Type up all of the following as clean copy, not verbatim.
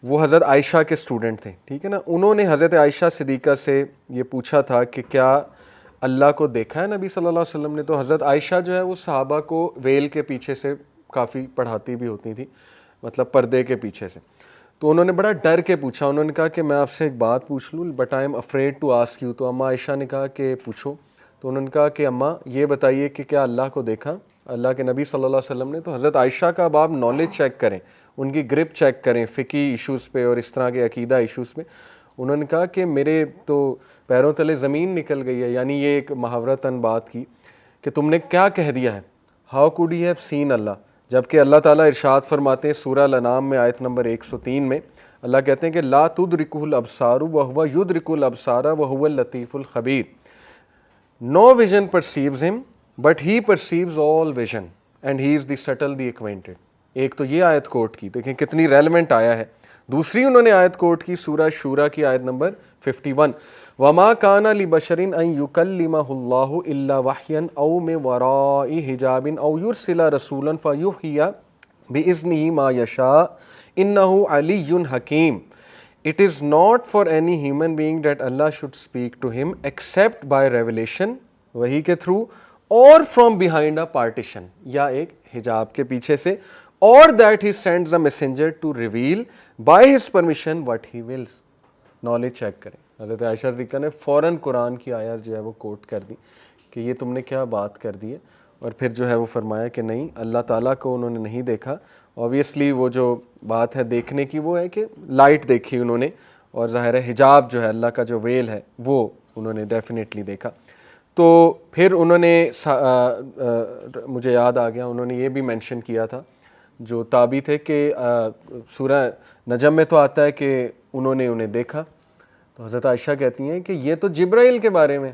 وہ حضرت عائشہ کے اسٹوڈنٹ تھے, ٹھیک ہے نا. انہوں نے حضرت عائشہ صدیقہ سے یہ پوچھا تھا کہ کیا اللہ کو دیکھا ہے نبی صلی اللہ علیہ وسلم نے. تو حضرت عائشہ جو ہے وہ صحابہ کو ویل کے پیچھے سے کافی پڑھاتی بھی ہوتی تھی, مطلب پردے کے پیچھے سے. تو انہوں نے بڑا ڈر کے پوچھا, انہوں نے کہا کہ میں آپ سے ایک بات پوچھ لوں but I am afraid to ask you. تو اماں عائشہ نے کہا کہ پوچھو. تو انہوں نے کہا کہ اماں یہ بتائیے کہ کیا اللہ کو دیکھا, اللہ کے نبی صلی اللہ علیہ وسلم نے. تو حضرت عائشہ کا اب آپ نالج چیک کریں, ان کی گرپ چیک کریں فقی ایشوز پہ اور اس طرح کے عقیدہ ایشوز پہ. انہوں نے کہا کہ میرے تو پیروں تلے زمین نکل گئی ہے, یعنی یہ ایک محاورتاً بات کی کہ تم نے کیا کہہ دیا ہے, how could he have seen Allah. جبکہ اللہ تعالیٰ ارشاد فرماتے ہیں سورہ الانعام میں آیت نمبر 103 میں, اللہ کہتے ہیں کہ لا تدرکہ الابصار وہو یدرک الابصار وہو اللطیف الخبیر. No vision perceives him but he perceives all vision and he is the subtle the acquainted. ایک تو یہ آیت کوٹ کی, دیکھیں کتنی ریلیونٹ آیا ہے. دوسری انہوں نے آیت کوٹ کی سورہ شورا کی آیت نمبر 51, وَمَا كَانَ لِبَشَرٍ أَن يُكَلِّمَهُ اللَّهُ إِلَّا وَحْيًا أَوْ مِن وَرَاءِ حِجَابٍ أَوْ يُرْسِلَ رَسُولًا فَيُوحِيَ بِإِذْنِهِ مَا يَشَاءُ إِنَّهُ عَلِيٌّ حَكِيمٌ. It is not for any human being that Allah should speak to him except by revelation, وحی کے through, or from behind a partition, یا ایک حجاب کے پیچھے سے, or that he sends a messenger to reveal by his permission what he wills. Knowledge check کریں. حضرت عائشہ صدیقہ نے فوراً قرآن کی آیات جو ہے وہ کوٹ کر دی کہ یہ تم نے کیا بات کر دی ہے, اور پھر جو ہے وہ فرمایا کہ نہیں, اللہ تعالیٰ کو انہوں نے نہیں دیکھا. اوبیسلی وہ جو بات ہے دیکھنے کی وہ ہے کہ لائٹ دیکھی انہوں نے, اور ظاہر ہے حجاب جو ہے اللہ کا جو ویل ہے وہ انہوں نے ڈیفینیٹلی دیکھا. تو پھر انہوں نے مجھے یاد آ گیا, انہوں نے یہ بھی مینشن کیا تھا جو تابعی تھے کہ سورہ نجم میں تو آتا ہے کہ انہوں نے انہیں دیکھا. تو حضرت عائشہ کہتی ہیں کہ یہ تو جبرائیل کے بارے میں,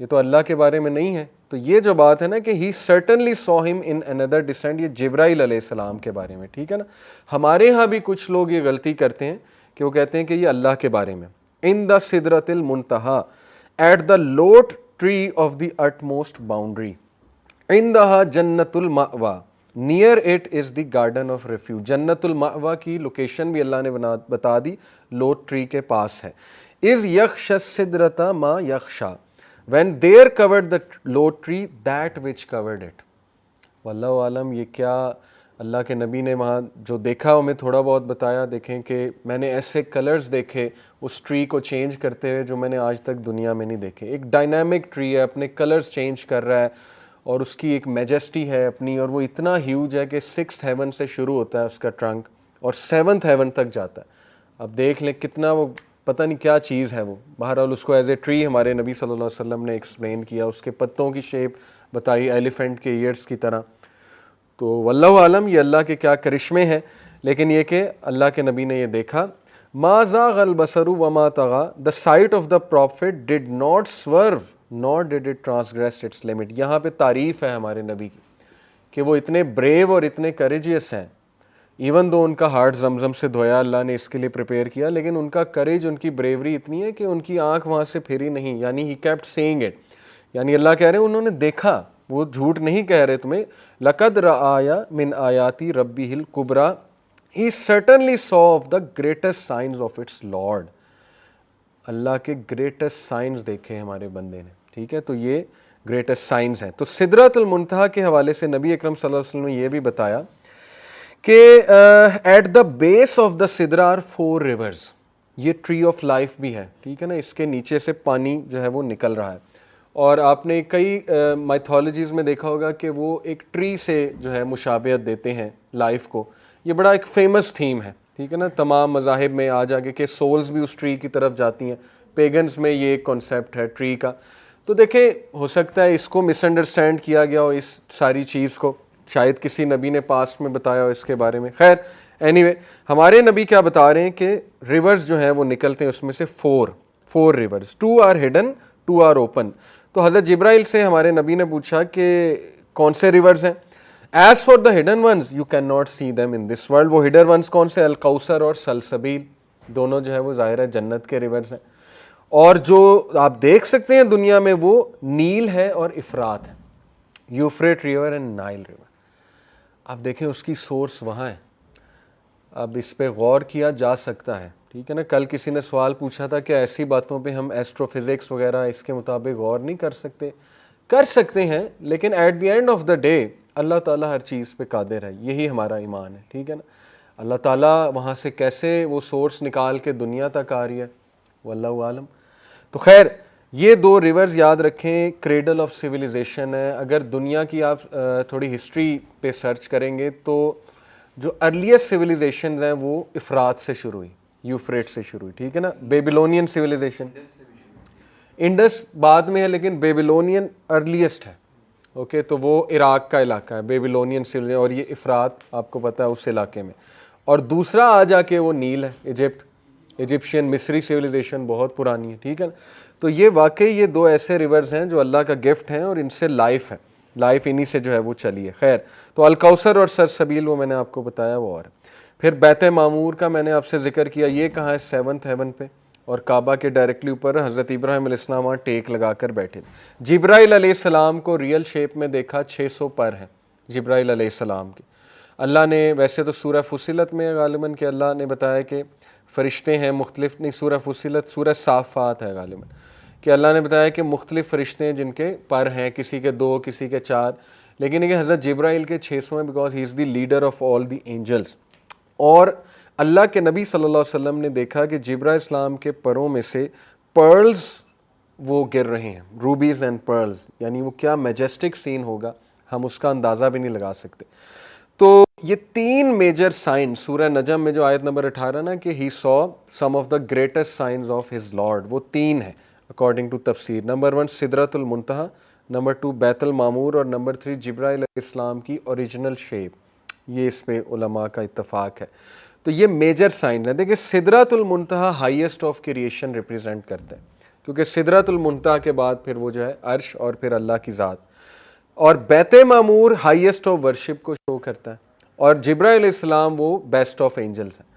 یہ تو اللہ کے بارے میں نہیں ہے. تو یہ جو بات ہے نا کہ ہی سرٹنلی سو ہم ان another descent, یہ جبرائیل علیہ السلام کے بارے میں, ٹھیک ہے نا. ہمارے ہاں بھی کچھ لوگ یہ غلطی کرتے ہیں کہ وہ کہتے ہیں کہ یہ اللہ کے بارے میں. ان دا سدرۃ المنتہا at the lote tree of the utmost boundary, عندہا جنت المأویٰ, near it is the garden of refuge. جنت المأویٰ کی لوکیشن بھی اللہ نے بتا دی, لوٹ ٹری کے پاس ہے. از یخشى السدرۃ ما یخشیٰ, when there covered the low tree that which covered it. واللہ عالم یہ کیا اللہ کے نبی نے وہاں جو دیکھا ہمیں تھوڑا بہت بتایا. دیکھیں کہ میں نے ایسے کلرز دیکھے اس ٹری کو چینج کرتے ہوئے جو میں نے آج تک دنیا میں نہیں دیکھے. ایک ڈائنامک ٹری ہے, اپنے کلرز چینج کر رہا ہے, اور اس کی ایک میجسٹی ہے اپنی, اور وہ اتنا ہیوج ہے کہ 6th ہیون سے شروع ہوتا ہے اس کا ٹرنک اور 7th ہیون تک جاتا ہے. اب دیکھ لیں کتنا وہ پتہ نہیں کیا چیز ہے وہ. بہرحال اس کو ایز اے ٹری ہمارے نبی صلی اللہ علیہ وسلم نے ایکسپلین کیا, اس کے پتوں کی شیپ بتائی ایلیفنٹ کے ایئرس کی طرح. تو واللہ عالم یہ اللہ کے کیا کرشمے ہیں, لیکن یہ کہ اللہ کے نبی نے یہ دیکھا. ما زاغ البصر وما طغى, the sight of the prophet did not swerve nor did it transgress its limit. یہاں پہ تعریف ہے ہمارے نبی کی کہ وہ اتنے بریو اور اتنے کریجیس ہیں. ایون دو ان کا ہارٹ زمزم سے دھویا اللہ نے اس کے لیے پریپیئر کیا, لیکن ان کا کریج, ان کی بریوری اتنی ہے کہ ان کی آنکھ وہاں سے پھری نہیں, یعنی ہی کیپٹ سیئنگ اٹ. یعنی اللہ کہہ رہے ہیں انہوں نے دیکھا, وہ جھوٹ نہیں کہہ رہے تمہیں. لقد رآیا من آیاتی ربہ الکبریٰ, he certainly saw of the greatest signs of its lord. Allah کے گریٹسٹ سائنز دیکھے ہمارے بندے نے, ٹھیک ہے. تو یہ گریٹسٹ سائنز ہیں. تو سدرۃ المنتہا کے حوالے سے نبی اکرم صلی اللہ علیہ وسلم نے یہ بھی بتایا کہ at the base of the Sidra are 4 rivers. یہ ٹری آف لائف بھی ہے, ٹھیک ہے نا, اس کے نیچے سے پانی جو ہے وہ نکل رہا ہے. اور آپ نے کئی مائتھولوجیز میں دیکھا ہوگا کہ وہ ایک ٹری سے جو ہے مشابہت دیتے ہیں لائف کو. یہ بڑا ایک فیمس تھیم ہے, ٹھیک ہے نا, تمام مذاہب میں آ جا کے کہ سولز بھی اس ٹری کی طرف جاتی ہیں. پیگنز میں یہ ایک کانسیپٹ ہے ٹری کا. تو دیکھیں ہو سکتا ہے اس کو مس انڈرسٹینڈ کیا گیا ہو, اس ساری چیز کو شاید کسی نبی نے پاسٹ میں بتایا ہو اس کے بارے میں. خیر اینی وے, ہمارے نبی کیا بتا رہے ہیں کہ ریورز جو ہیں وہ نکلتے ہیں, اس میں سے 4 rivers, 2 are hidden 2 are open. تو حضرت جبرائیل سے ہمارے نبی نے پوچھا کہ کون سے ریورز ہیں. As for the hidden ones you can not see them in this world. وہ ہڈن ونز کون سے, الکوثر اور سلسبیل, دونوں جو ہے وہ ظاہر ہے جنت کے ریورز ہیں. اور جو آپ دیکھ سکتے ہیں دنیا میں وہ نیل ہے اور افرات ہے, یوفریٹ ریور اینڈ نائل ریور. آپ دیکھیں اس کی سورس وہاں ہے. اب اس پہ غور کیا جا سکتا ہے، ٹھیک ہے نا. کل کسی نے سوال پوچھا تھا کہ ایسی باتوں پہ ہم ایسٹرو فزکس وغیرہ اس کے مطابق غور نہیں کر سکتے. کر سکتے ہیں، لیکن at the end of the day Allah تعالیٰ ہر چیز پہ قادر ہے. یہی ہمارا ایمان ہے، ٹھیک ہے نا. اللہ تعالیٰ وہاں سے کیسے وہ سورس نکال کے دنیا تک آ رہی ہے واللہ عالم. تو خیر یہ دو ریورز یاد رکھیں، کریڈل آف سویلائزیشن ہے. اگر دنیا کی آپ تھوڑی ہسٹری پہ سرچ کریں گے تو جو ارلیسٹ سویلائزیشنز ہیں وہ افرات سے شروع ہوئی، یوفریٹ سے شروع ہوئی، ٹھیک ہے نا. بیبیلونین سویلائزیشن، انڈس بعد میں ہے لیکن بیبیلونین ارلیسٹ ہے. اوکے، تو وہ عراق کا علاقہ ہے بیبیلونین سویلائزیشن، اور یہ افرات آپ کو پتہ ہے اس علاقے میں. اور دوسرا آ جا کے وہ نیل ہے، ایجپٹ، ایجپشین مصری سویلائزیشن بہت پرانی ہے، ٹھیک ہے نا. تو یہ واقعی یہ دو ایسے ریورز ہیں جو اللہ کا گفٹ ہیں، اور ان سے لائف ہے، لائف انہی سے جو ہے وہ چلی ہے. خیر، تو الکوثر اور سرسبیل وہ میں نے آپ کو بتایا وہ. اور پھر بیت معمور کا میں نے آپ سے ذکر کیا، یہ کہاں ہے؟ 7th ہیون پہ، اور کعبہ کے ڈائریکٹلی اوپر حضرت ابراہیم علیہ السلام وہاں ٹیک لگا کر بیٹھے تھے. جبرائیل علیہ السلام کو ریئل شیپ میں دیکھا، 600 پر ہیں جبرائیل علیہ السلام کی. اللہ نے ویسے تو سورہ فصلت میں غالباً کہ اللہ نے بتایا کہ فرشتے ہیں مختلف، نہیں سورہ فصلت سورہ صافات ہے غالباً کہ اللہ نے بتایا کہ مختلف فرشتے ہیں جن کے پر ہیں، کسی کے 2 کسی کے 4، لیکن یہ حضرت جبرائیل کے 600 ہیں because he is the leader of all the angels. اور اللہ کے نبی صلی اللہ علیہ وسلم نے دیکھا کہ جبرائیل السلام کے پروں میں سے پرلز وہ گر رہے ہیں، روبیز اینڈ پرلز، یعنی وہ کیا میجسٹک سین ہوگا، ہم اس کا اندازہ بھی نہیں لگا سکتے. تو یہ 3 میجر سائن سورہ نجم میں جو آیت نمبر 18 نا کہ he saw some of the greatest signs of his lord, وہ 3 ہیں اکارڈنگ ٹو تفسیر. نمبر 1 سدرۃ المنتہا، نمبر 2 بیت المعمور، اور نمبر 3 جبرائیل علیہ السلام کی اوریجنل شیپ. یہ اس پہ علماء کا اتفاق ہے. تو یہ میجر سائنز ہیں. دیکھیں سدرۃ المنتہا ہائیسٹ آف کریشن ریپریزنٹ کرتا ہے، کیونکہ سدرۃ المنتہا کے بعد پھر وہ جو ہے عرش اور پھر اللہ کی ذات. اور بیت معمور ہائیسٹ آف ورشپ کو شو کرتا ہے، اور جبرائیل علیہ السلام وہ بیسٹ آف اینجلز ہیں.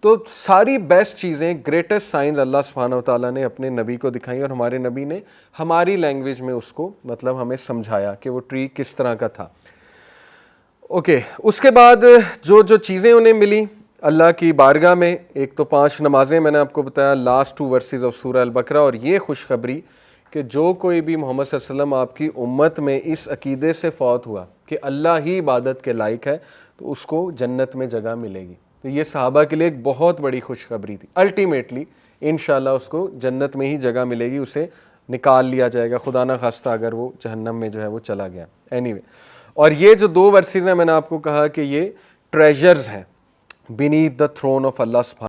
تو ساری بیسٹ چیزیں، گریٹسٹ سائنز اللہ سبحانہ و تعالیٰ نے اپنے نبی کو دکھائیں، اور ہمارے نبی نے ہماری لینگویج میں اس کو مطلب ہمیں سمجھایا کہ وہ ٹری کس طرح کا تھا. اوکے، اس کے بعد جو چیزیں انہیں ملی اللہ کی بارگاہ میں، ایک تو 5 نمازیں میں نے آپ کو بتایا، لاسٹ 2 ورسز آف سورہ البقرہ. اور یہ خوشخبری کہ جو کوئی بھی محمد صلی اللہ علیہ وسلم آپ کی امت میں اس عقیدے سے فوت ہوا کہ اللہ ہی عبادت کے لائق ہے، تو اس کو جنت میں جگہ ملے گی. تو یہ صحابہ کے لیے ایک بہت بڑی خوشخبری تھی. الٹیمیٹلی انشاءاللہ اس کو جنت میں ہی جگہ ملے گی، اسے نکال لیا جائے گا خدا نہ خواستہ اگر وہ جہنم میں جو ہے وہ چلا گیا. اینی وے، اور یہ جو 2 ورسز ہیں میں نے آپ کو کہا کہ یہ ٹریجرز ہیں beneath the throne of اللہ سبحانہ